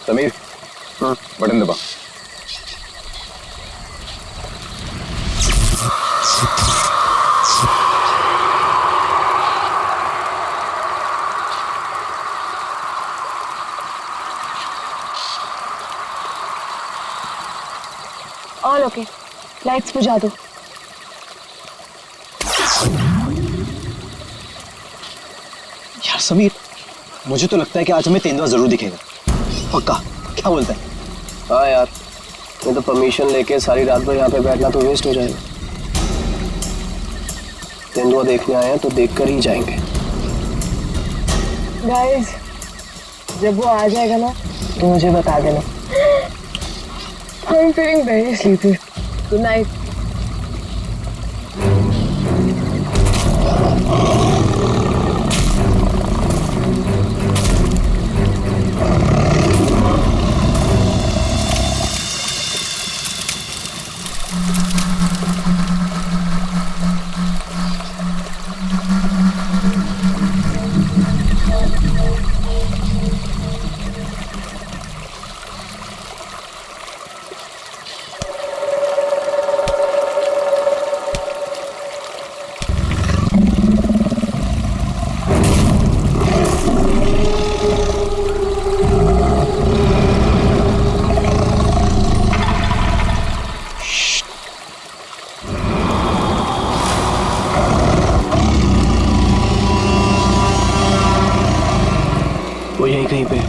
Sameer, button दबा। All okay, lights बुझा दो। यार समीर, मुझे तो लगता है कि आज हमें तेंदुआ जरूर दिखेगा। पक्का? क्या बोलता है? हाँ यार, मैं तो परमिशन लेके सारी रात भर यहाँ पे बैठना तो वेस्ट हो जाएगा। तेंदुआ देखने आए हैं तो देख कर ही जाएंगे। गाइस, जब वो आ जाएगा ना तो मुझे बता देना। I'm feeling very sleepy. Good night. वो यहीं कहीं पे।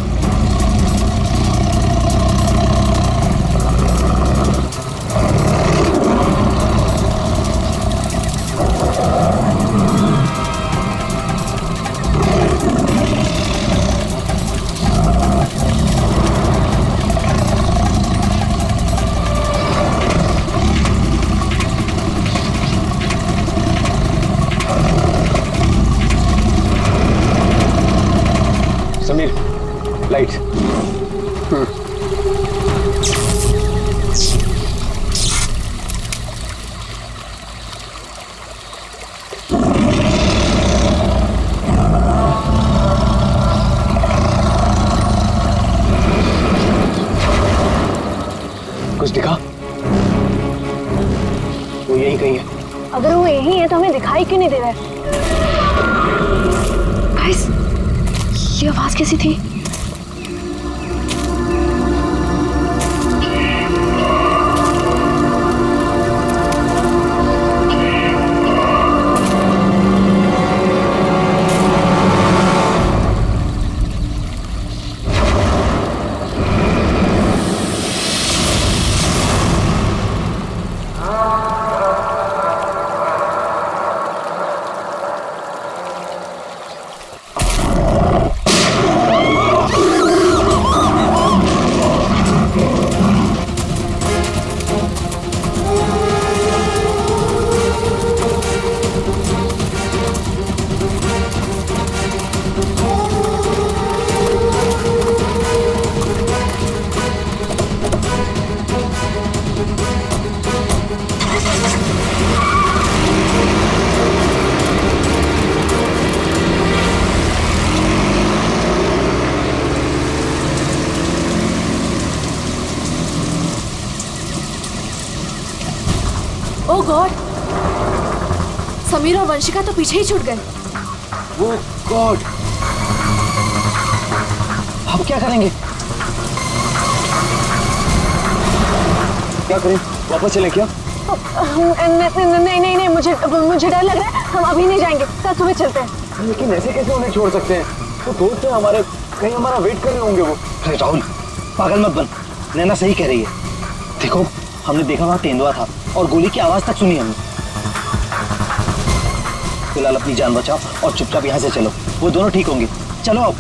समीर, लाइट्स। कुछ दिखा? वो यहीं कहीं है। अगर वो यही है तो हमें दिखाई क्यों नहीं दे रहा है? गाइस, ये आवाज कैसी थी? ओह गॉड, समीर और वंशिका तो पीछे ही छूट गए। वो गॉड, अब क्या करेंगे? क्या करें? वापस चलें क्या? नहीं नहीं नहीं, मुझे डर लग रहा है। हम अभी नहीं जाएंगे, कल सुबह चलते हैं। लेकिन ऐसे कैसे उन्हें छोड़ सकते हैं? वो दोस्त हैं हमारे, कहीं हमारा वेट कर रहे होंगे वो। अरे राहुल, पागल मत बन। नैना सही कह रही है। देखो, हमने देखा वहाँ तेंदुआ था और गोली की आवाज तक सुनी हमने। फिलहाल अपनी जान बचाओ और चुपचाप यहाँ से चलो, वो दोनों ठीक होंगे। चलो अब।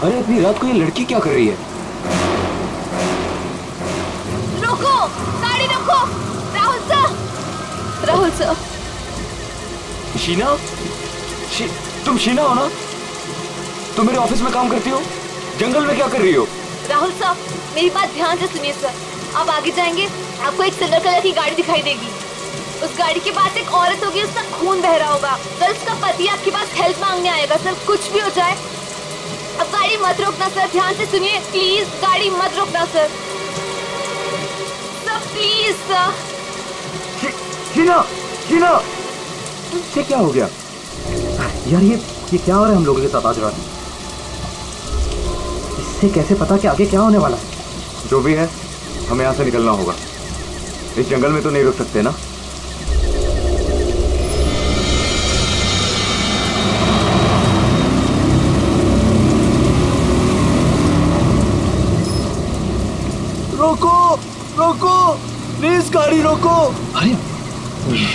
अरे इतनी रात को ये लड़की क्या कर रही है? रोको, गाड़ी रोको। Rahul sir, Rahul sir. शीना? तुम शीना हो ना? तुम मेरे ऑफिस में काम करती हो? जंगल में क्या कर रही हो? राहुल साहब, मेरी बात ध्यान से सुनिए सर। आप आगे जाएंगे, आपको एक सिल्वर कलर की गाड़ी दिखाई देगी। उस गाड़ी के पास एक औरत होगी, उसका खून बह रहा होगा। कल उसका पति आपके पास हेल्प मांगने आएगा। सर कुछ भी हो जाए, अब गाड़ी मत रोकना सर। ध्यान से सुनिए प्लीज, गाड़ी मत रोकना sir. Sir please sir. Sheena, Sheena, ये क्या हो गया यार? ये क्या हो रहा है हम लोगों के साथ आज रात? इससे कैसे पता कि आगे क्या होने वाला है? जो भी है, हमें यहाँ से निकलना होगा। इस जंगल में तो नहीं रुक सकते ना। रोको, रोको, प्लीज गाड़ी रोको। अरे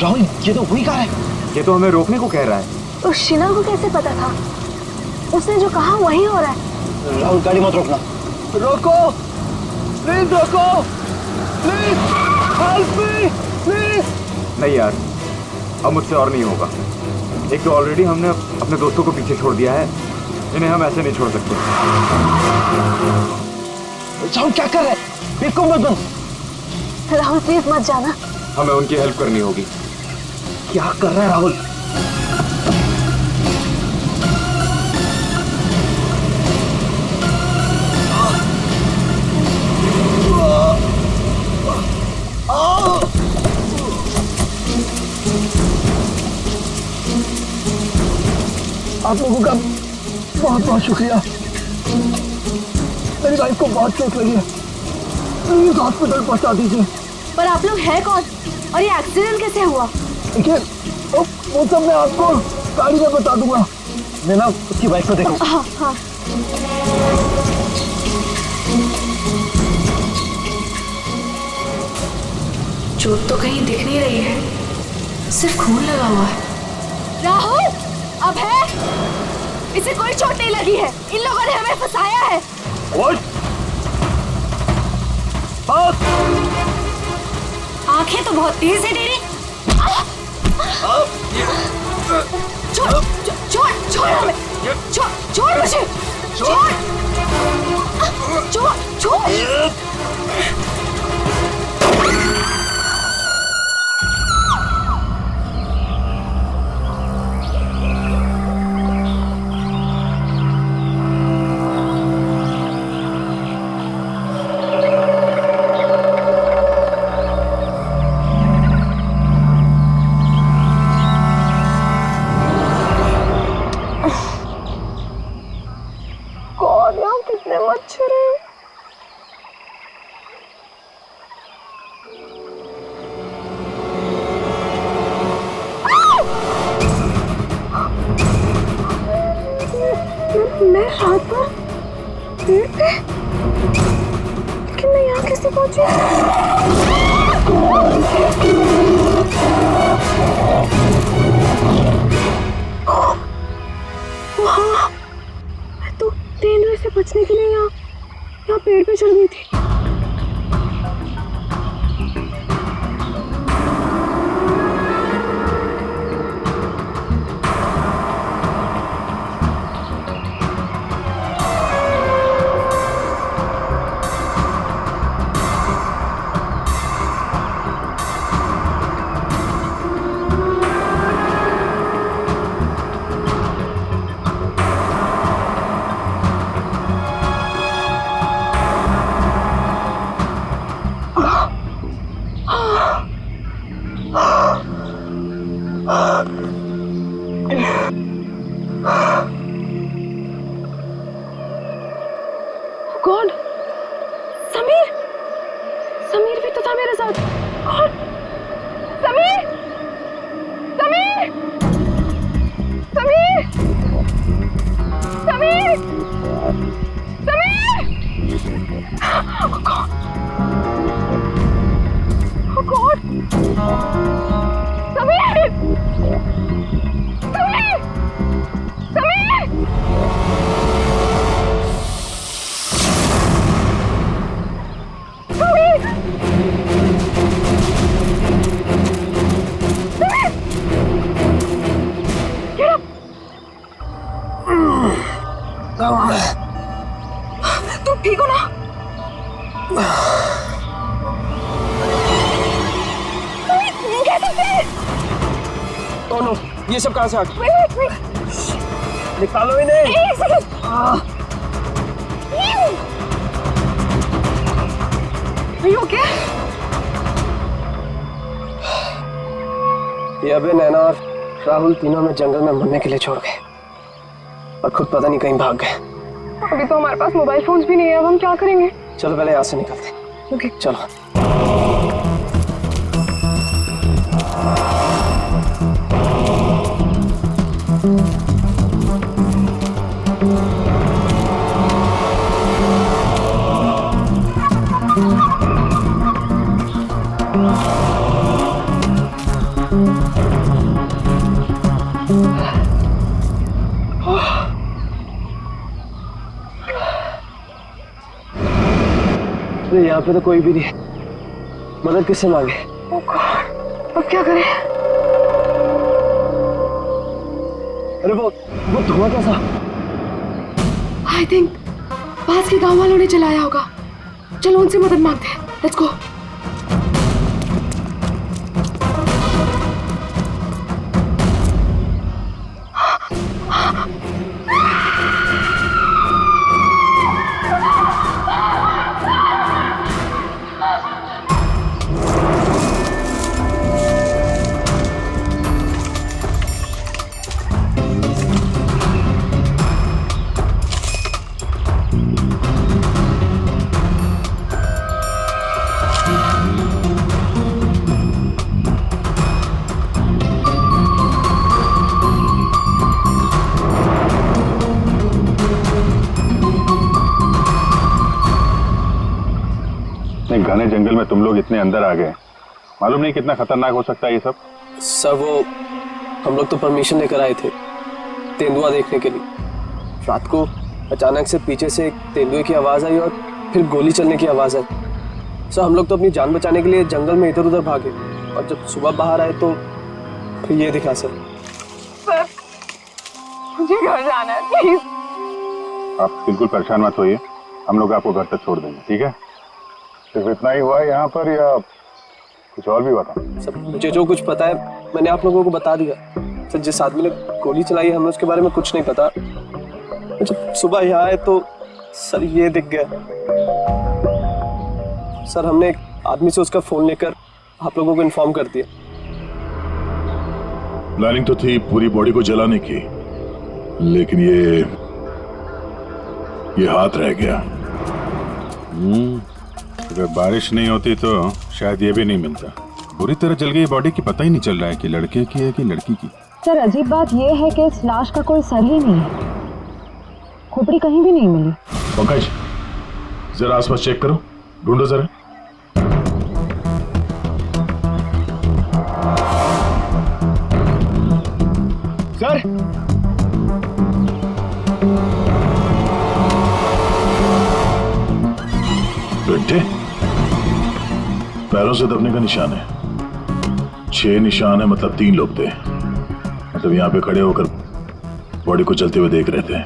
राहुल, ये तो वही कार है। ये तो हमें रोकने को कह रहा है। उस शीना को कैसे पता था? उसने जो कहा वही हो रहा है। राहुल गाड़ी मत रोकना। रोको, प्लीज रोको, प्लीज हेल्प मी, प्लीज। नहीं यार, अब मुझसे और नहीं होगा। एक तो ऑलरेडी हमने अपने दोस्तों को पीछे छोड़ दिया है, इन्हें हम ऐसे नहीं छोड़ सकते। राहुल क्या कर रहे हैं? बिल्कुल मत बंद। राहुल प्लीज मत जाना। हमें उनकी हेल्प करनी होगी। क्या कर रहा है राहुल? आप लोगों का बहुत बहुत शुक्रिया। मेरी वाइफ को बहुत चोट लगी है, प्लीज हॉस्पिटल पहुंचा दीजिए। पर आप लोग हैं कौन और ये एक्सीडेंट कैसे हुआ? देखिए, वो सब मैं आपको गाड़ी में बता दूंगा। मैं ना उसकी वाइफ को देखो। हाँ हाँ। चोट तो कहीं दिख नहीं रही है, सिर्फ खून लगा हुआ है। राहुल, अब है? इसे कोई चोट नहीं लगी है। इन लोगों ने हमें फंसाया है। आंखें तो बहुत तेज है तेरी। छोड़, छोड़, छोड़ हमें। छोड़, छोड़ मुझे। छोड़, छोड़, छोड़। कितने मच्छर हैं। मैं रात भर पेड़ पे, लेकिन मैं यहाँ कैसे पहुंची? वहाँ मैं तो तेंदुए से बचने के लिए यहाँ पेड़ पे चढ़ गई थी। गॉड, समीर, समीर भी तो था मेरे साथ। God, Sameer, Sameer, Sameer, Sameer, Sameer. Oh God, oh God, Sameer, Sameer, Sameer. तुम ठीक हो ना? कैसे? ओह नो, ये सब कहाँ से आ गया? Wait. निकालो इन्हें। एक सेकंड। Are you okay? ये अबे नैना और राहुल तीनों में जंगल में मरने के लिए छोड़ गए और खुद पता नहीं कहीं भाग गए। अभी तो हमारे पास मोबाइल फोन्स भी नहीं है, अब हम क्या करेंगे? चलो पहले यहाँ से निकलते हैं। ओके। चलो। अरे यहाँ पे तो कोई भी नहीं है। मदद किससे मांगे? Oh God, अब क्या करें? अरे वो धुआं कैसा? I think पास के गांव वालों ने चलाया होगा। चलो उनसे मदद मांगते हैं। Let's go. घने जंगल में तुम लोग इतने अंदर आ गए, मालूम नहीं कितना खतरनाक हो सकता है ये सब। सर वो हम लोग तो परमिशन लेकर आए थे तेंदुआ देखने के लिए। रात को अचानक से पीछे से एक तेंदुए की आवाज़ आई और फिर गोली चलने की आवाज़ आई। सर हम लोग तो अपनी जान बचाने के लिए जंगल में इधर उधर भागे और जब सुबह बाहर आए तो फिर ये दिखा। सर मुझे घर जाना है, प्लीज। आप बिल्कुल परेशान मत होइए, हम लोग आपको घर तक छोड़ देंगे, ठीक है? सिर्फ इतना ही हुआ है यहाँ पर या कुछ और भी हुआ था? सर मुझे जो कुछ पता है मैंने आप लोगों को बता दिया। सर जिस आदमी ने गोली चलाई है हमें उसके बारे में कुछ नहीं पता। जब सुबह यहाँ आए तो सर ये दिख गया। सर हमने एक आदमी से उसका फोन लेकर आप लोगों को इन्फॉर्म कर दिया। प्लानिंग तो थी पूरी बॉडी को जलाने की, लेकिन ये हाथ रह गया। अगर बारिश नहीं होती तो शायद ये भी नहीं मिलता। बुरी तरह जल गई बॉडी की, पता ही नहीं चल रहा है कि लड़के की है कि लड़की की। सर अजीब बात यह है कि इस लाश का कोई सर ही नहीं है, खोपड़ी कहीं भी नहीं मिली। पंकज जरा आसपास चेक करो, ढूंढो जरा। सर बेटे पैरों से दबने का निशान है, 6 निशान है, मतलब 3 लोग थे। मतलब यहाँ पे खड़े होकर बॉडी को जलते हुए देख रहे थे।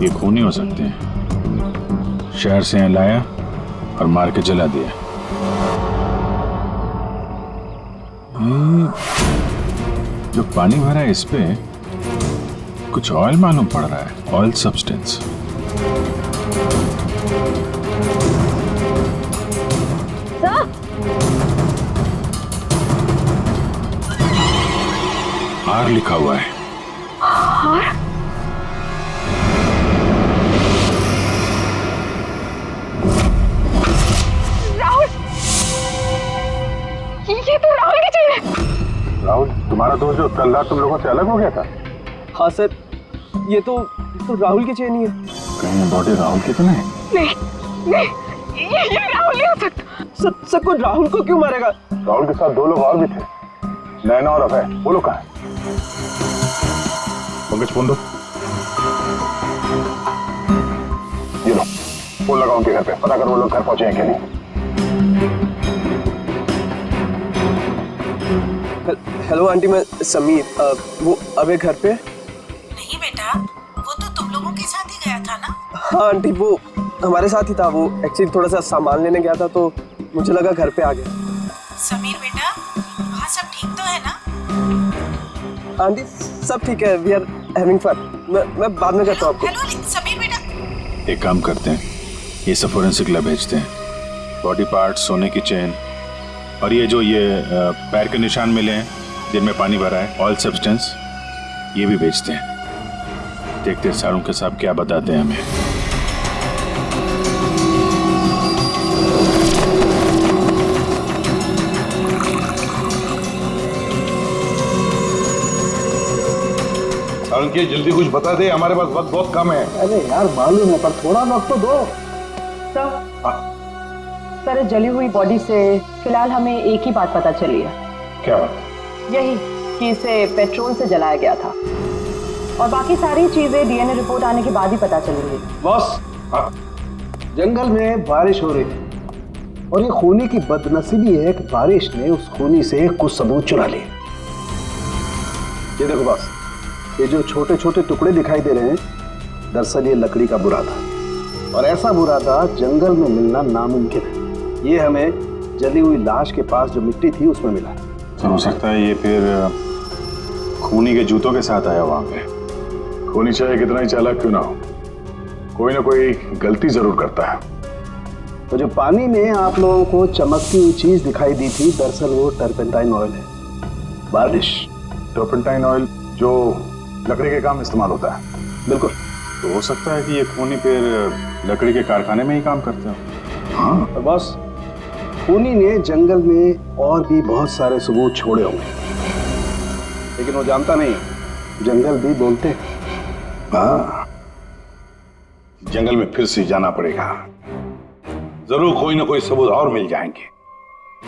ये खूनी हो सकते हैं, शहर से यहाँ लाया और मार के जला दिया। जो पानी भरा है इस पे कुछ ऑयल मालूम पड़ रहा है, ऑयल सब्सटेंस। आर लिखा हुआ है। और राहुल, ये तो राहुल की चेन है। राहुल तुम्हारा दोस्त जो कल रात तुम लोगों से अलग हो गया था? हाँ सर ये तो राहुल की चेन ही है। कहीं बॉडी राहुल की तो नहीं? नहीं नहीं, ये राहुल नहीं हो सकता। सर को राहुल को क्यों मारेगा? राहुल के साथ 2 लोग और भी थे, नैना और अभय। वो लोग कहाँ हैं? पंकज फोन दो। ये लो फोन लगाओ उनके घर पे, पता करो वो लोग घर पहुंचे हैं कि नहीं। हेलो आंटी, मैं समीर। वो अबे घर पे? नहीं बेटा, वो तो तुम लोगों के साथ ही गया था ना? हाँ आंटी वो हमारे साथ ही था। वो एक्चुअली थोड़ा सा सामान लेने गया था तो मुझे लगा घर पे आ गया। समीर बेटा, आंटी सब ठीक है, वी आर हैविंग फन। मैं बाद में करता हूँ आपको। हेलो समीर बेटा। एक काम करते हैं, ये सब फोरेंसिक लैब भेजते हैं। बॉडी पार्ट, सोने की चेन और ये जो पैर के निशान मिले हैं जिनमें पानी भरा है, ऑयल सब्सटेंस, ये भी भेजते हैं। देखते हैं सारों के साहब क्या बताते हैं हमें। सारुण जल्दी कुछ बता दे, हमारे पास वक्त बहुत कम है। अरे यार मालूम है, पर थोड़ा वक्त तो दो। सर, जली हुई बॉडी से फिलहाल हमें एक ही बात पता चली है। क्या बात? यही कि इसे पेट्रोल से जलाया गया था, और बाकी सारी चीजें डीएनए रिपोर्ट आने के बाद ही पता चलेंगी। बॉस, जंगल में बारिश हो रही थी और ये खूनी की बदनसीबी है कि बारिश ने उस खूनी से कुछ सबूत चुरा लिए। ये देखो बॉस, ये जो छोटे छोटे टुकड़े दिखाई दे रहे हैं, दरअसल ये लकड़ी का बुरादा, और ऐसा बुरादा जंगल में मिलना नामुमकिन है। ये हमें जली हुई लाश के पास जो मिट्टी थी उसमें मिला। तो हो सकता है ये फिर खूनी के जूतों के साथ आया वहां पे। खूनी चाहे कितना ही चालाक क्यों ना हो, कोई ना कोई गलती जरूर करता है। तो जो पानी में आप लोगों को चमकती हुई चीज दिखाई दी थी, दरअसल वो टर्पेंटाइन ऑयल है। वार्निश। टर्पेंटाइन ऑयल जो लकड़ी के काम इस्तेमाल होता है। बिल्कुल। तो हो सकता है कि ये खूनी फिर लकड़ी के कारखाने में ही काम करते हो। हाँ, तो बस खूनी ने जंगल में और भी बहुत सारे सबूत छोड़े होंगे, लेकिन वो जानता नहीं, जंगल भी बोलते हैं। हाँ, जंगल में फिर से जाना पड़ेगा, जरूर कोई ना कोई सबूत और मिल जाएंगे।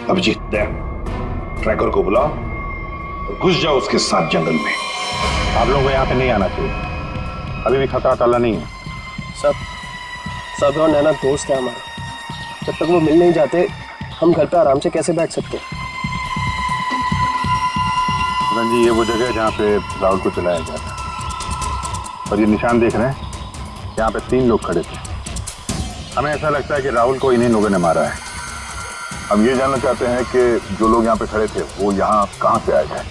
अभिजीत, ट्रैकर को बुलाओ और घुस जाओ उसके साथ जंगल में। आप लोगों को यहाँ पे नहीं आना चाहिए, अभी भी खतरा टला नहीं है। सब और नैना दोस्त है हमारे, जब तक वो मिल नहीं जाते हम घर पे आराम से कैसे बैठ सकते हैं। जी, ये वो जगह है जहाँ पे राहुल को चलाया गया था, और ये निशान देख रहे हैं, यहाँ पे 3 लोग खड़े थे। हमें ऐसा लगता है कि राहुल को इन्हीं लोगों ने मारा है। हम ये जानना चाहते हैं कि जो लोग यहाँ पे खड़े थे वो यहाँ कहाँ से आए हैं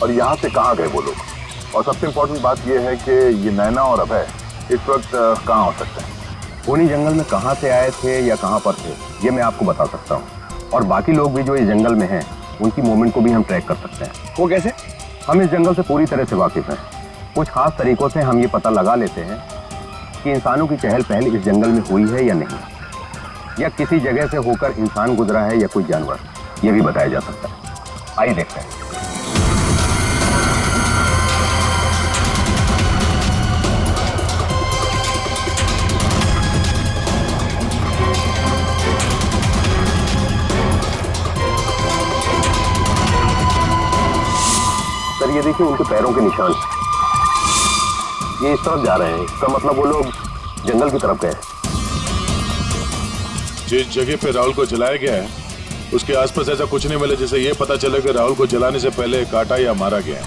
और यहाँ से कहाँ गए वो लोग। और सबसे इम्पोर्टेंट बात ये है कि ये नैना और अभय इस वक्त कहाँ हो सकते हैं। खूनी जंगल में कहाँ से आए थे या कहाँ पर थे, ये मैं आपको बता सकता हूँ। और बाकी लोग भी जो इस जंगल में हैं, उनकी मूवमेंट को भी हम ट्रैक कर सकते हैं। वो कैसे? हम इस जंगल से पूरी तरह से वाकिफ हैं। कुछ खास तरीकों से हम ये पता लगा लेते हैं कि इंसानों की चहल पहल इस जंगल में हुई है या नहीं, या किसी जगह से होकर इंसान गुजरा है या कोई जानवर, ये भी बताया जा सकता है। आइए देखते हैं। सर, ये देखिए उनके पैरों के निशान, ये इस तरफ जा रहे हैं। इसका मतलब वो लोग जंगल की तरफ गए। जिस जगह पे राहुल को जलाया गया है उसके आसपास ऐसा कुछ नहीं मिला जिससे ये पता चले कि राहुल को जलाने से पहले काटा या मारा गया है।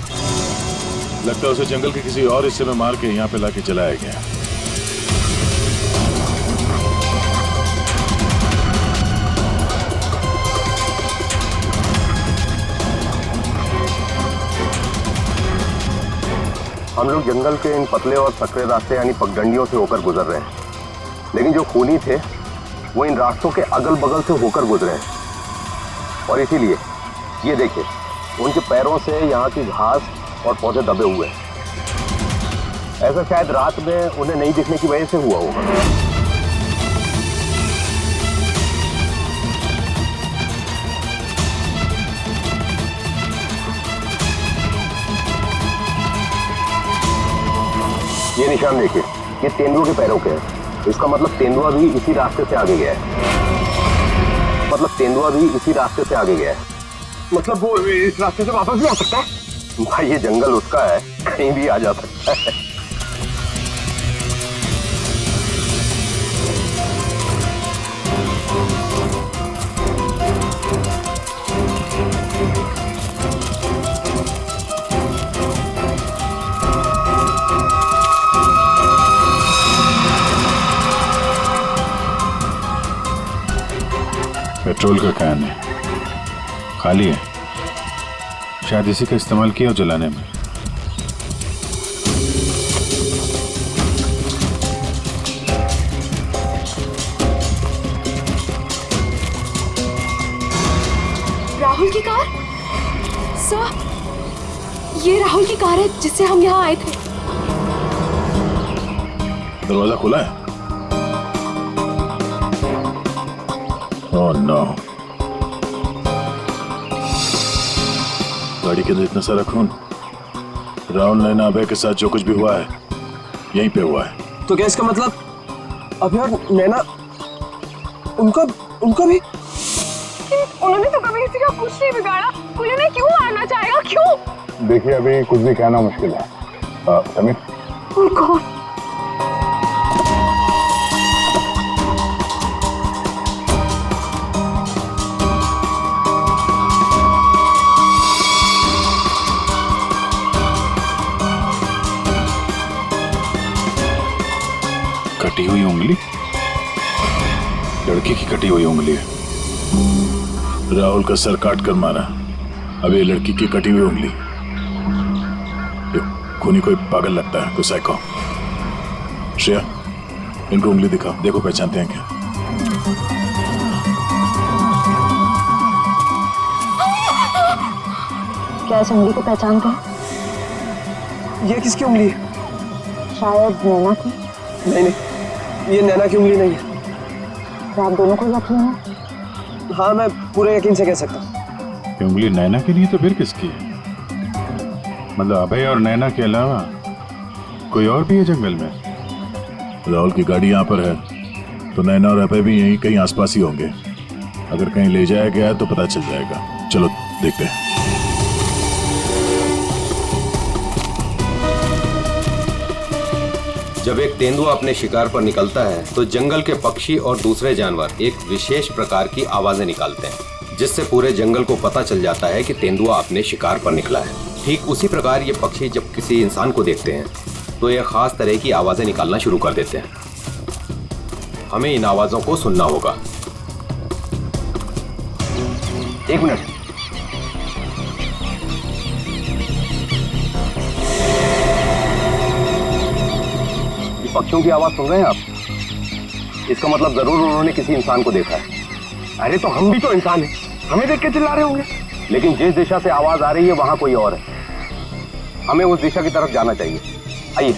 लगता है उसे जंगल के किसी और हिस्से में मार के यहाँ पे लाके जलाया गया है। हम लोग जंगल के इन पतले और सकरे रास्ते यानी पगडंडियों से होकर गुजर रहे हैं, लेकिन जो खूनी थे वो इन रास्तों के अगल बगल से होकर गुजरे हैं। और इसीलिए ये देखिए, उनके पैरों से यहाँ की घास और पौधे दबे हुए हैं। ऐसा शायद रात में उन्हें नहीं दिखने की वजह से हुआ होगा। ये निशान देखिए, ये तेंदुआ के पैरों के हैं। इसका मतलब तेंदुआ भी इसी रास्ते से आगे गया है। मतलब वो इस रास्ते से वापस भी आ सकता है? भाई ये जंगल उसका है, कहीं भी आ जा सकता है। पेट्रोल का कैन है, खाली है। शायद इसी का इस्तेमाल किया हो जलाने में। राहुल की कार? सर, ये राहुल की कार है जिससे हम यहाँ आए थे। दरवाजा खुला है? Oh no. गाड़ी के अंदर इतना सारा खून। राहुल नैना अभय के साथ जो कुछ भी हुआ है यहीं पे हुआ है। तो क्या इसका मतलब अभय और नैना उनका भी? उन्होंने तो कभी किसी का कुछ नहीं बिगाड़ा, कोई उन्हें क्यों मारना चाहेगा, क्यों? देखिए अभी कुछ भी कहना मुश्किल है। समीर, कौन? कटी हुई उंगली? लड़की की कटी हुई उंगली है। राहुल का सर काट कर मारा, अब ये लड़की की कटी हुई उंगली। ये खूनी कोई पागल लगता है, कोई साइको। श्रेया, इनको उंगली दिखाओ, देखो पहचानते हैं क्या। क्या इस उंगली को पहचानते हैं? ये किसकी उंगली है? शायद नैना की। नहीं, ये नैना की उंगली नहीं है। क्या आप दोनों को यकीन है? हाँ, मैं पूरे यकीन से कह सकता हूँ। ये उंगली नैना की नहीं तो फिर किसकी है? मतलब अभय और नैना के अलावा कोई और भी है जंगल में? राहुल की गाड़ी यहाँ पर है तो नैना और अभय भी यहीं कहीं आसपास ही होंगे। अगर कहीं ले जाया गया है तो पता चल जाएगा। चलो देखते हैं। जब एक तेंदुआ अपने शिकार पर निकलता है तो जंगल के पक्षी और दूसरे जानवर एक विशेष प्रकार की आवाजें निकालते हैं, जिससे पूरे जंगल को पता चल जाता है कि तेंदुआ अपने शिकार पर निकला है। ठीक उसी प्रकार ये पक्षी जब किसी इंसान को देखते हैं तो ये खास तरह की आवाजें निकालना शुरू कर देते हैं। हमें इन आवाजों को सुनना होगा। एक मिनट, पक्षियों की आवाज सुन रहे हैं आप? इसका मतलब जरूर उन्होंने किसी इंसान को देखा है। अरे तो हम भी तो इंसान हैं, हमें देख के चिल्ला रहे होंगे। लेकिन जिस दिशा से आवाज आ रही है वहां कोई और है। हमें उस दिशा की तरफ जाना चाहिए। आइए।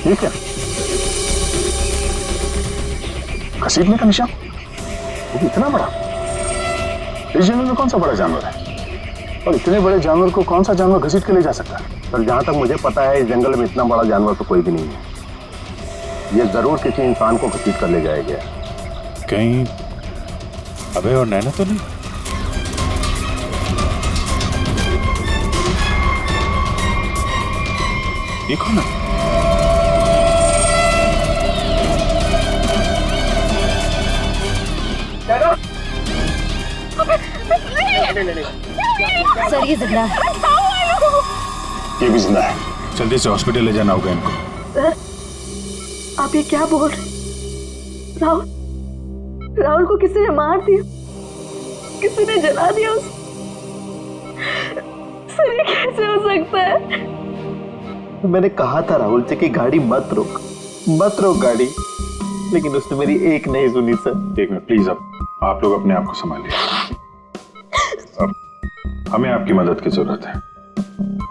ठीक है, घसीटने का निशान? वो भी इतना बड़ा? इस जंगल में कौन सा बड़ा जानवर है? और इतने बड़े जानवर को कौन सा जानवर घसीट के ले जा सकता है? पर जहां तक मुझे पता है इस जंगल में इतना बड़ा जानवर तो कोई भी नहीं है। ये जरूर किसी इंसान को घसीट कर ले जाया गया। कहीं अभय और नैना तो नहीं? ये कौन है? सर ये जिंदा है। ये भी जिंदा है। जल्दी से हॉस्पिटल ले जाना होगा इनको। सर, आप ये क्या बोल रहे? राहुल को किसी ने मार दिया, किसी ने जला दिया उसे। सर ये कैसे हो सकता है? मैंने कहा था राहुल से कि गाड़ी मत रोक गाड़ी, लेकिन उसने मेरी एक नहीं सुनी सर। एक मिनट प्लीज, अब आप लोग अपने आप को संभालिए। अब हमें आपकी मदद की जरूरत है।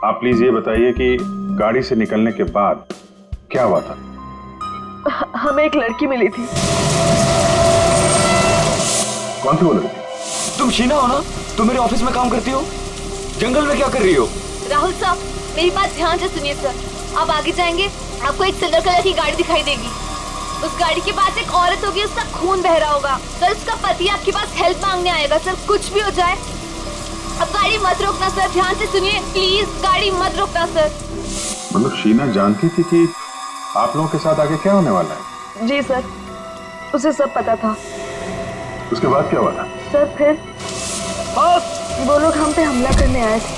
आप प्लीज ये बताइए कि गाड़ी से निकलने के बाद क्या हुआ था? हमें एक लड़की मिली थी। कौन सी वो लड़की? तुम शीना हो ना? तुम मेरे ऑफिस में काम करती हो? जंगल में क्या कर रही हो? राहुल साहब, मेरी बात ध्यान से सुनिए सर। आप आगे जाएंगे, आपको एक सिल्वर कलर की गाड़ी दिखाई देगी। उस गाड़ी के पास एक औरत होगी, उसका खून बह रहा होगा। सर उसका पति आपके पास हेल्प मांगने आएगा। सर कुछ भी हो जाए, अब गाड़ी मत रोकना सर। ध्यान से सुनिए प्लीज, गाड़ी मत रोकना सर। मतलब शीना जानती थी कि आप लोगों के साथ आगे क्या होने वाला है? जी सर, उसे सब पता था। उसके बाद क्या हुआ था? सर फिर वो लोग हम पे हमला करने आए थे।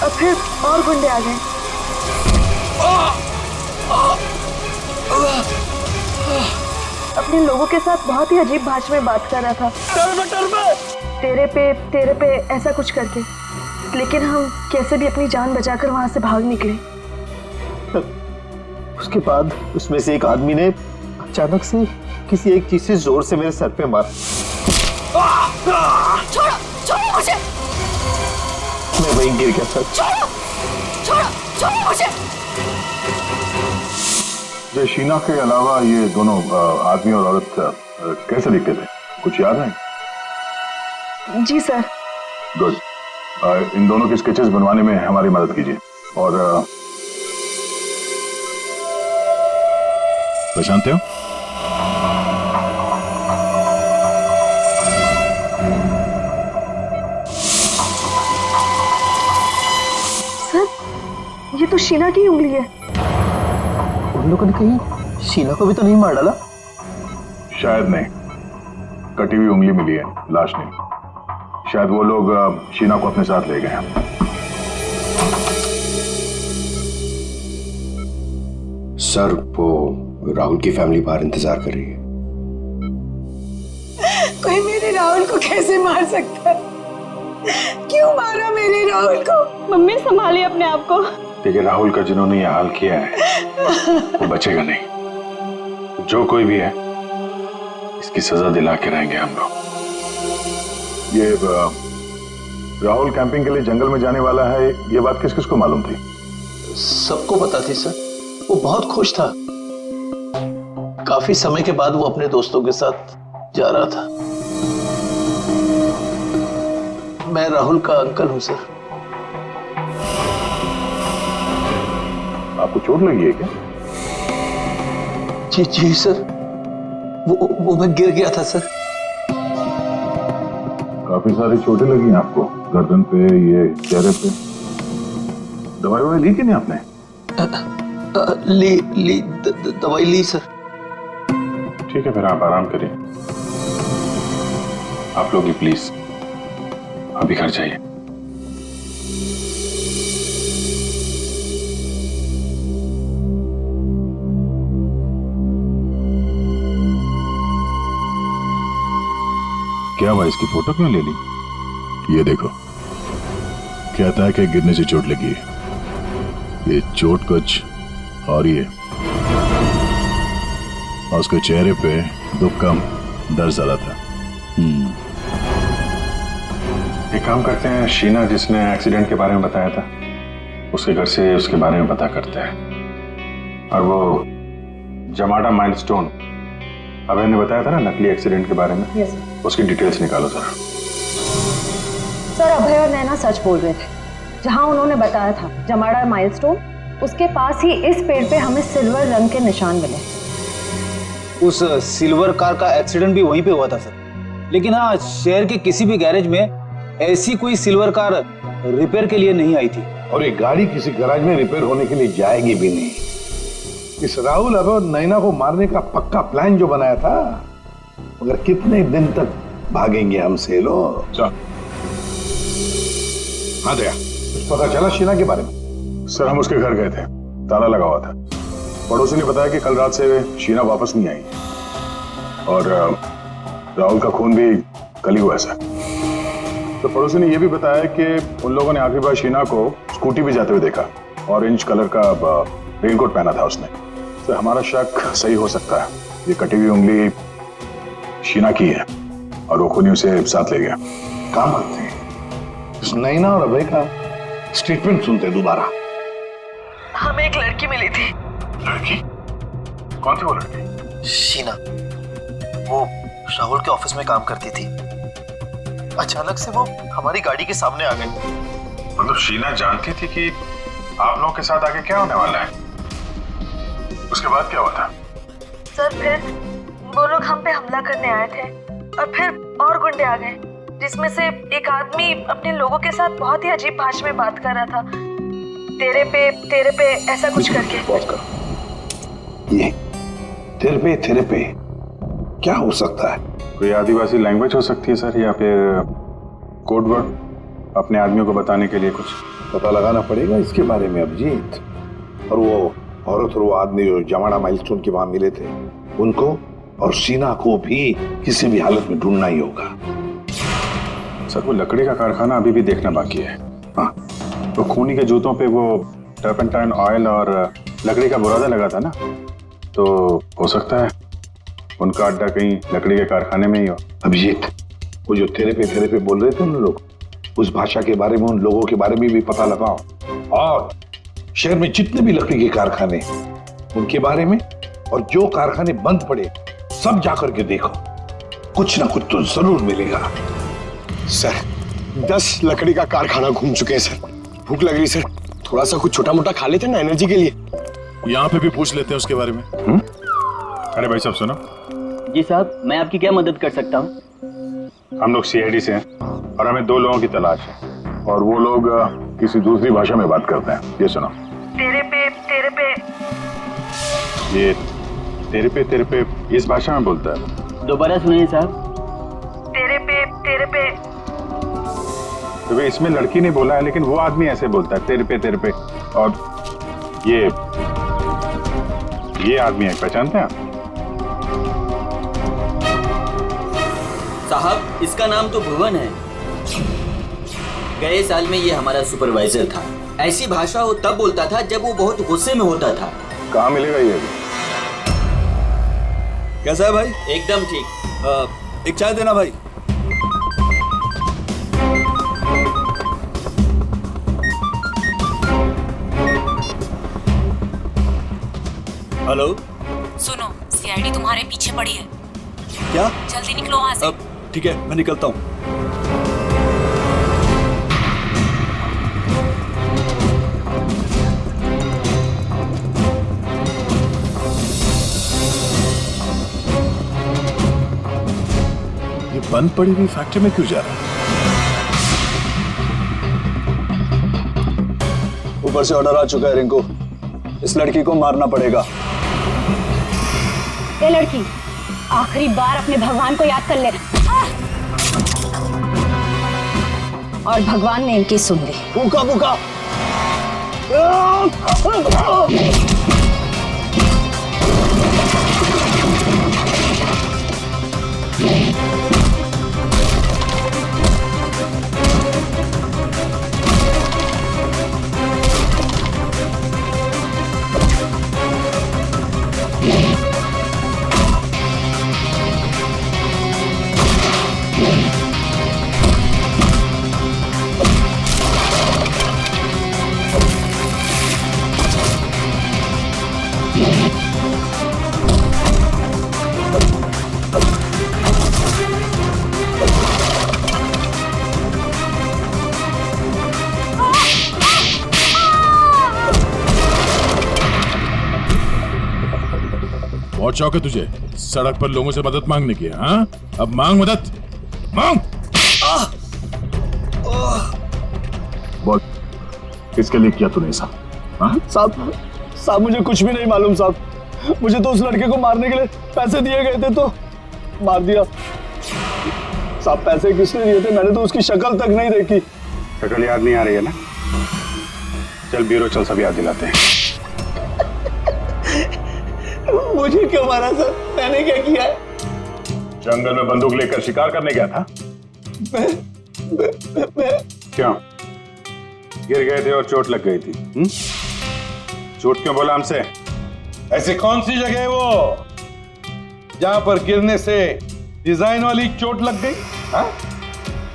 और फिर और गुंडे आ गए। अपने लोगों के साथ बहुत ही अजीब भाषा में बात कर रहा था। तेरे पे ऐसा कुछ करके। लेकिन हम कैसे भी अपनी जान बचाकर वहां से भाग निकले। उसके बाद उसमें से एक आदमी ने अचानक से किसी एक चीज से जोर से मेरे सर पे मारा। छोड़ो छोड़ो मुझे, मैं वहीं गिर गया सर। छोड़ो छोड़ो छोड़ो मुझे। जो शीना के अलावा ये दोनों आदमी और औरत कैसे दिखते थे, कुछ याद है? जी सर। गुड। इन दोनों के स्केचेस बनवाने में हमारी मदद कीजिए। और पहचानते हो? सर, ये तो शीना की उंगली है। उन लोगों ने कहीं शीना को भी तो नहीं मार डाला? शायद नहीं, कटी हुई उंगली मिली है, लाश नहीं। शायद वो लोग शीना को अपने साथ ले गए हैं। सर, वो राहुल की फैमिली बाहर इंतजार कर रही है। कोई मेरे राहुल को कैसे मार सकता है? क्यों मारा मेरे राहुल को? मम्मी संभालिए अपने आप को। देखिए, राहुल का जिन्होंने यह हाल किया है वो बचेगा नहीं। जो कोई भी है इसकी सजा दिला के रहेंगे हम लोग। ये राहुल कैंपिंग के लिए जंगल में जाने वाला है, ये बात किस किस को मालूम थी? सबको पता थी सर। वो बहुत खुश था। काफी समय के बाद वो अपने दोस्तों के साथ जा रहा था। मैं राहुल का अंकल हूं सर। आपको चोट लगी है क्या? जी जी सर, वो मैं गिर गया था सर। काफी सारी चोटें लगी हैं आपको, गर्दन पे, ये चेहरे पे। दवाई ली कि नहीं आपने? दवाई ली सर। ठीक है, फिर आप आराम करिए। आप लोग ही प्लीज अभी घर जाइए। क्या हुआ, इसकी फोटो क्यों ले ली? ये देखो, कहता है कि गिरने से चोट लगी है। ये चोट कुछ और ही है। और उसके चेहरे पे दुख कम, डर ज्यादा था। एक काम करते हैं, शीना जिसने एक्सीडेंट के बारे में बताया था उसके घर से उसके बारे में पता करते हैं। और वो जमाडा माइलस्टोन, अभय ने बताया था ना नकली एक्सीडेंट के बारे में, यस सर। उसकी डिटेल्स निकालो जरा। सर, अभय और नैना सच बोल रहे थे। जहां उन्होंने बताया था जमाड़ा माइलस्टोन, उसके पास ही इस पेड़ पे हमें सिल्वर रंग के निशान मिले। उस सिल्वर कार का एक्सीडेंट भी वहीं पे हुआ था सर। लेकिन हाँ, शहर के किसी भी गैरेज में ऐसी कोई सिल्वर कार रिपेयर के लिए नहीं आई थी। और ये गाड़ी किसी गैराज में रिपेयर होने के लिए जाएगी भी नहीं। इस राहुल और नैना को मारने का पक्का प्लान जो बनाया था, मगर कितने दिन तक भागेंगे हमसे लोग? हाँ दया, कुछ पता चला शीना के बारे में? सर, हम उसके घर गए थे, ताला लगा हुआ था। पड़ोसी ने बताया कि कल रात से शीना वापस नहीं आई और राहुल का खून भी कल ही हुआ है सर। तो पड़ोसी ने यह भी बताया कि उन लोगों ने आखिरी बार शीना को स्कूटी पे जाते हुए देखा। ऑरेंज कलर का रेनकोट पहना था उसने। तो हमारा शक सही हो सकता है, ये कटी हुई उंगली शीना की है और वो खूनी उसे साथ ले गया। काम करते हैं, इस नैना और अभय का स्टेटमेंट सुनते दोबारा। हमें एक लड़की मिली थी। लड़की? कौन थी वो लड़की? शीना, वो राहुल के ऑफिस में काम करती थी। अचानक से वो हमारी गाड़ी के सामने आ गई। मतलब शीना जानती थी कि आप लोगों के साथ आगे क्या होने वाला है? उसके बाद क्या हुआ था? सर, फिर वो लोग हम पे हमला करने आए थे और फिर और गुंडे आ गए, जिसमें से एक आदमी अपने लोगों के साथ बहुत ही अजीब भाषा में बात कर रहा था। तेरे पे ऐसा कुछ करके। ये तेरे पे क्या हो सकता है? कोई आदिवासी लैंग्वेज हो सकती है सर, या फिर कोड वर्ड। अपने आदमियों को बताने के लिए कुछ? पता लगाना पड़ेगा इसके बारे में अभिजीत। और वो औरत और वो आदमी जो जमाना माइलस्टोन के वहां मिले थे, उनको और शीना को भी किसी भी हालत में ढूंढना ही होगा। सर वो लकड़ी का कारखाना अभी भी देखना बाकी है। हाँ, तो खूनी के जूतों पे वो टर्पेंटाइन ऑयल और लकड़ी का बुरादा लगा था ना, तो हो सकता है उनका अड्डा कहीं लकड़ी के कारखाने में ही हो। अभिजीत, वो जो तेरे पे बोल रहे थे उन लोग, उस भाषा के बारे में, उन लोगों के बारे में भी पता लगाओ, और शहर में जितने भी लकड़ी के कारखाने उनके बारे में, और जो कारखाने बंद पड़े सब जाकर के देखो, कुछ ना कुछ तो जरूर मिलेगा। सर 10 लकड़ी का कारखाना घूम चुके हैं सर। भूख लग रही सर, थोड़ा सा कुछ छोटा मोटा खा लेते ना एनर्जी के लिए। यहाँ पे भी पूछ लेते हैं उसके बारे में। अरे भाई साहब सुनो। जी साहब, मैं आपकी क्या मदद कर सकता हूँ? हम लोग सीआईडी से हैं और हमें 2 लोगों की तलाश है, और वो लोग किसी दूसरी भाषा में बात करते हैं। ये सुनो। तेरे पे ये तेरे पे इस भाषा में बोलता है। दोबारा सुनिए साहब। तेरे पे तो वे इसमें लड़की ने बोला है, लेकिन वो आदमी ऐसे बोलता है तेरे पे। और ये आदमी है, पहचानते हैं आप? साहब इसका नाम तो भुवन है। गए साल में ये हमारा सुपरवाइजर था। ऐसी भाषा वो तब बोलता था जब वो बहुत गुस्से में होता था। कहाँ मिलेगा ये? कैसा है भाई? एकदम ठीक। एक चाय देना भाई। हेलो, सुनो, सीआईडी तुम्हारे पीछे पड़ी है। क्या? जल्दी निकलो वहां से। ठीक है, मैं निकलता हूँ। ये बंद पड़ी हुई फैक्ट्री में क्यों जा रहा है? ऊपर से ऑर्डर आ चुका है रिंकू, इस लड़की को मारना पड़ेगा। ये लड़की, आखिरी बार अपने भगवान को याद कर ले। और भगवान ने इनकी सुन ली। भूखा भूखा। बहुत शौक है तुझे सड़क पर लोगों से मदद मांगने की? हाँ, अब मांग मदद, मांग। बोल, किसके लिए किया तूने ऐसा? साहब मुझे कुछ भी नहीं मालूम साहब। मुझे तो उस लड़के को मारने के लिए पैसे दिए गए थे तो मार दिया। साहब पैसे किसने दिए थे? मैंने तो उसकी शक्ल तक नहीं देखी। शक्ल याद नहीं आ रही है ना? चल ब्यूरो चल, सब याद दिलाते हैं। मुझे क्यों मारा सर? मैंने क्या किया है? जंगल में बंदूक लेकर शिकार करने गया था? क्यों? गिर गए थे और चोट लग गई थी? चोट क्यों बोला हमसे? ऐसी कौन सी जगह है वो जहां पर गिरने से डिजाइन वाली चोट लग गई? हाँ?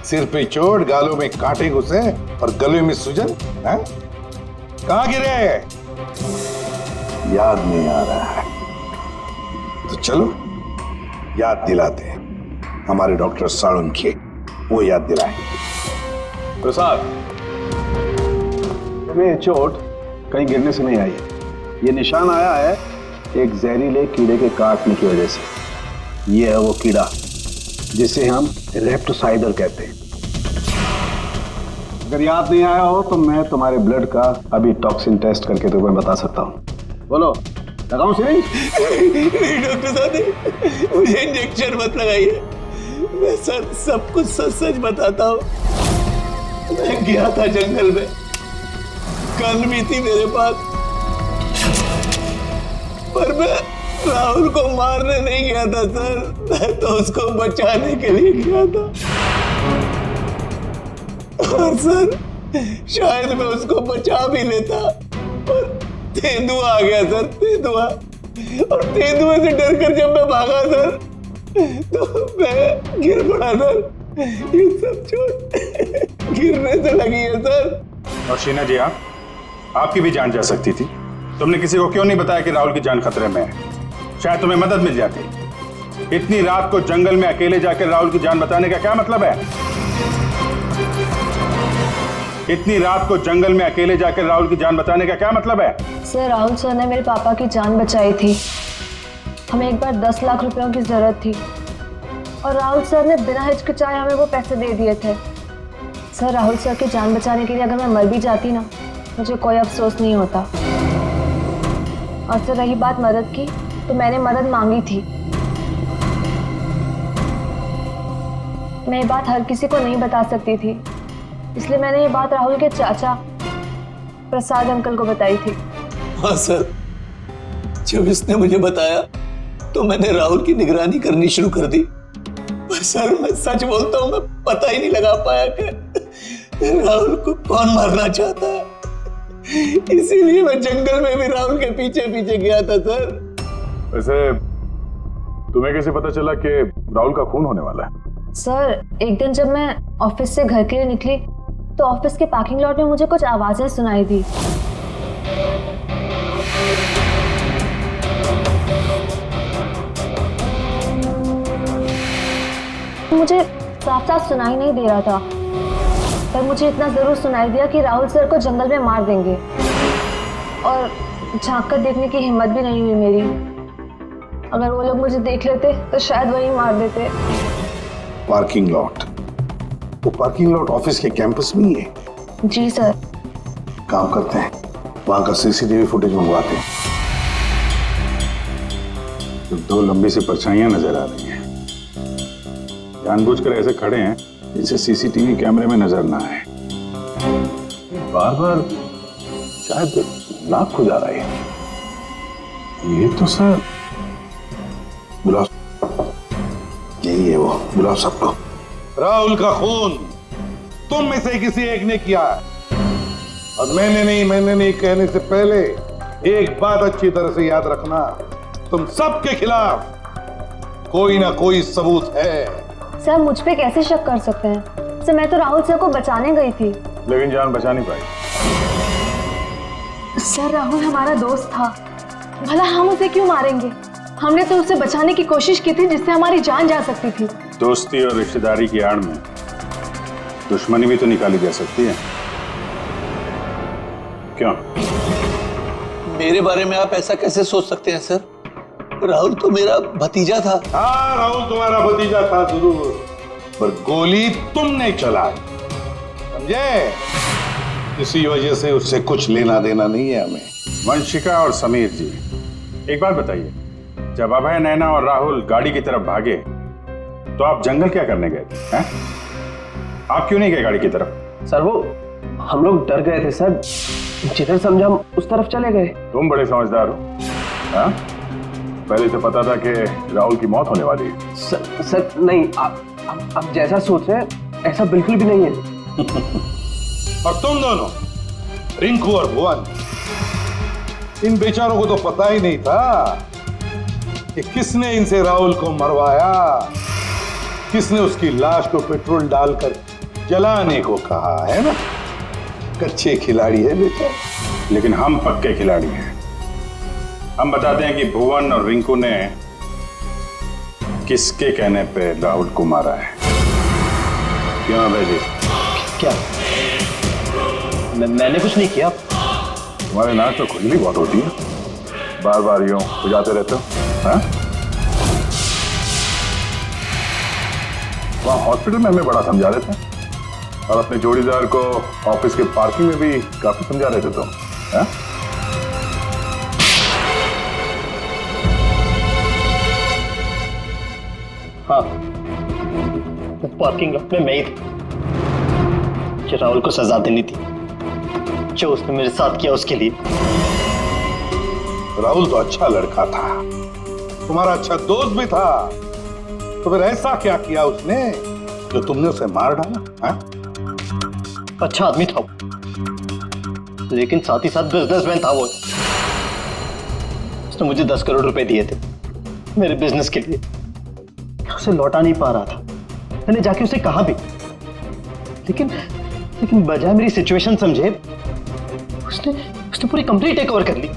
सिर पे चोट, गालों में कांटे घुसे और गले में सूजन? हाँ? कहां गिरे? याद नहीं आ रहा है तो चलो याद दिलाते हैं। हमारे डॉक्टर साळुंखे वो याद दिलाएंगे। प्रसाद, ये चोट कहीं गिरने से नहीं आई है। ये निशान आया है एक जहरीले कीड़े के काटने की वजह से। ये है वो कीड़ा जिसे हम रेप्टोसाइडर कहते हैं। अगर याद नहीं आया हो तो मैं तुम्हारे ब्लड का अभी टॉक्सिन टेस्ट करके तुम्हें बता सकता हूँ। बोलो, लगाऊं सिरिंज? डॉक्टर साहब मुझे इंजेक्शन मत लगाइए। मैं सर सब कुछ सच सच बताता हूँ। मैं गया था जंगल में, गन भी थी मेरे पास, पर मैं राहुल को मारने नहीं गया था सर, मैं तो उसको बचाने के लिए गया था। और सर शायद मैं उसको बचा भी लेता, पर तेंदुआ आ गया सर, तेंदुआ। और तेंदुए से डरकर जब मैं भागा सर, तो मैं गिर पड़ा सर। ये सब चोट गिरने से लगी है सर। और शीना जी, आपकी भी जान जा सकती थी। तुमने किसी को क्यों नहीं बताया कि राहुल की जान खतरे में है? शायद तुम्हें मदद मिल जाती। इतनी रात को जंगल में अकेले जाकर राहुल की जान बचाने का क्या मतलब है? इतनी रात को जंगल में अकेले जाकर राहुल की जान बचाने का क्या मतलब है? सर, राहुल सर ने मेरे पापा की जान बचाई थी। हमें एक बार 10 लाख रुपयों की जरूरत थी और राहुल सर ने बिना हिचकिचाए हमें वो पैसे दे दिए थे। सर, राहुल सर की जान बचाने के लिए अगर मैं मर भी जाती ना, मुझे कोई अफसोस नहीं होता। और सर, रही बात मदद की, तो मैंने मदद मांगी थी। मैं ये बात हर किसी को नहीं बता सकती थी, इसलिए मैंने ये बात राहुल के चाचा प्रसाद अंकल को बताई थी। हाँ सर, जब इसने मुझे बताया तो मैंने राहुल की निगरानी करनी शुरू कर दी। पर सर, मैं सच बोलता हूँ, मैं पता ही नहीं लगा पाया कि राहुल को कौन मारना चाहता है। इसीलिए मैं जंगल में भी राहुल के पीछे पीछे गया था सर। वैसे तुम्हें कैसे पता चला कि राहुल का खून होने वाला है? सर, एक दिन जब मैं ऑफिस से घर के लिए निकली तो ऑफिस के पार्किंग लॉट में मुझे कुछ आवाजें सुनाई दी। मुझे साफ साफ सुनाई नहीं दे रहा था, पर मुझे इतना जरूर सुनाई दिया कि राहुल सर को जंगल में मार देंगे। और झांक कर देखने की हिम्मत भी नहीं हुई मेरी। अगर वो लोग मुझे देख लेते तो शायद वही मार देते। Parking lot? वो पार्किंग लॉट ऑफिस के कैंपस में ही है? जी सर। काम करते हैं, वहां का सीसीटीवी फुटेज मंगवाते हैं। तो 2 लंबी सी परछाइयां नजर आ रही हैं। जानबूझकर ऐसे खड़े हैं जिसे सीसीटीवी कैमरे में नजर ना आए। बार बार शायद नाक खुजा रहा है। ये तो सर बुलाओ, यही है वो, बुलाओ सबको। राहुल का खून तुम में से किसी एक ने किया है, और मैंने नहीं कहने से पहले एक बात अच्छी तरह से याद रखना, तुम सबके खिलाफ कोई ना कोई सबूत है। सर, मुझ पे कैसे शक कर सकते हैं? सर, मैं तो राहुल सर को बचाने गई थी। लेकिन जान बचा नहीं पाई। सर, राहुल हमारा दोस्त था, भला हम उसे क्यों मारेंगे? हमने तो उसे बचाने की कोशिश की थी जिससे हमारी जान जा सकती थी। दोस्ती और रिश्तेदारी की आड़ में दुश्मनी भी तो निकाली जा सकती है, क्यों? मेरे बारे में आप ऐसा कैसे सोच सकते हैं सर? राहुल तो मेरा भतीजा था। हाँ, राहुल तुम्हारा भतीजा था जरूर, पर गोली तुमने चलाई, समझे? इसी वजह से उससे कुछ लेना देना नहीं है हमें। वंशिका और समीर जी, एक बात बताइए, जब अभय, नैना और राहुल गाड़ी की तरफ भागे तो आप जंगल क्या करने गए थे? हैं? आप क्यों नहीं गए गाड़ी की तरफ? सर, वो हम लोग डर गए थे सर, जिधर समझा हम उस तरफ चले गए। तुम बड़े समझदार हो। हाँ? पहले से पता था कि राहुल की मौत होने वाली है। सर नहीं, आप जैसा सोच रहे हैं ऐसा बिल्कुल भी नहीं है। और तुम दोनों, रिंकू और भुवन, इन बेचारों को तो पता ही नहीं था कि किसने इनसे राहुल को मरवाया, किसने उसकी लाश को पेट्रोल डालकर जलाने को कहा, है ना? कच्चे खिलाड़ी है बेटा। लेकिन हम पक्के खिलाड़ी हैं। हम बताते हैं कि भुवन और रिंकू ने किसके कहने पे राहुल को मारा है। क्यों अभय जी? क्या? मैंने कुछ नहीं किया। तुम्हारे नाक तो खुजली बहुत होती है, बार बार यूं खुजाते रहते हो। हाँ? वहाँ हॉस्पिटल में हमें बड़ा समझा रहे थे, और अपने जोड़ीदार को ऑफिस के पार्किंग में भी काफी समझा रहे थे तुम। हाँ? हाँ, पार्किंग लॉट में मैं ही था। कि राहुल को सजा देनी थी जो उसने मेरे साथ किया उसके लिए। राहुल तो अच्छा लड़का था, तुम्हारा अच्छा दोस्त भी था, तो फिर ऐसा क्या किया उसने जो तुमने उसे मार डाला? हाँ? अच्छा आदमी था वो, लेकिन साथ ही साथ बिजनेसमैन था वो। उसने मुझे 10 करोड़ रुपए दिए थे मेरे बिजनेस के लिए, उसे लौटा नहीं पा रहा था। मैंने जाके उसे कहा भी, लेकिन बजाय मेरी सिचुएशन समझे उसने पूरी कंपनी टेक ओवर कर ली।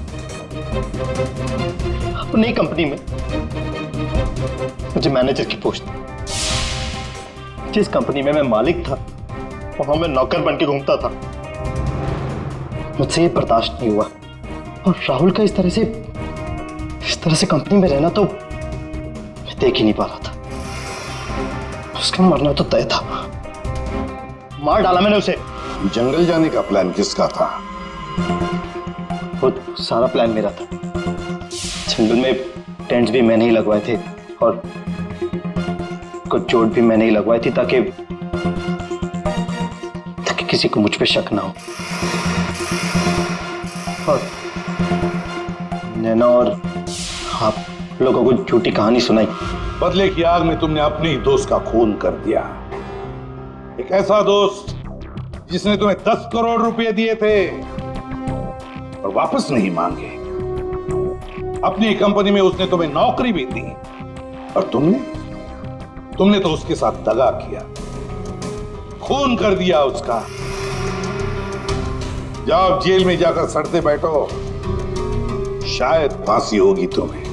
अपनी कंपनी में मुझे मैनेजर की पोस्ट, जिस कंपनी में मैं मालिक था वहां मैं नौकर बन के घूमता था। मुझसे ये बर्दाश्त नहीं हुआ, और राहुल का इस तरह से कंपनी में रहना तो मैं देख ही नहीं पा रहा था। उसका मरना तो तय था, मार डाला मैंने उसे। जंगल जाने का प्लान किसका था? वो सारा प्लान मेरा था। जंगल में टेंट्स भी मैंने ही लगवाए थे और कुछ चोट भी मैंने ही लगवाई थी ताकि किसी को मुझ पे शक ना हो। और नैना और आप लोगों को झूठी कहानी सुनाई। बदले की आग में तुमने अपने ही दोस्त का खून कर दिया। एक ऐसा दोस्त जिसने तुम्हें 10 करोड़ रुपए दिए थे और वापस नहीं मांगे। अपनी कंपनी में उसने तुम्हें नौकरी भी दी और तुमने तो उसके साथ दगा किया, खून कर दिया उसका। जाओ जेल में जाकर सड़ते बैठो, शायद फांसी होगी तुम्हें।